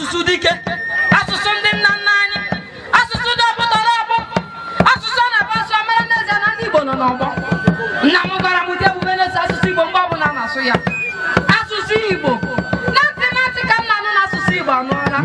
asụsụ dike, asụsụ ndị nna nna anyị, asụsụ dọpụtara abụ, asụsụ na-abasụ amara n'eze na ndị Igbo nọ n'ọgbọ. Nna m gwara m ụdị ebube na-ese asụsụ Igbo mgbe ọbụla na-asụ ya. Asụsụ Igbo na ntị ka m na-anụ n'asụsụ Igbo anụọla.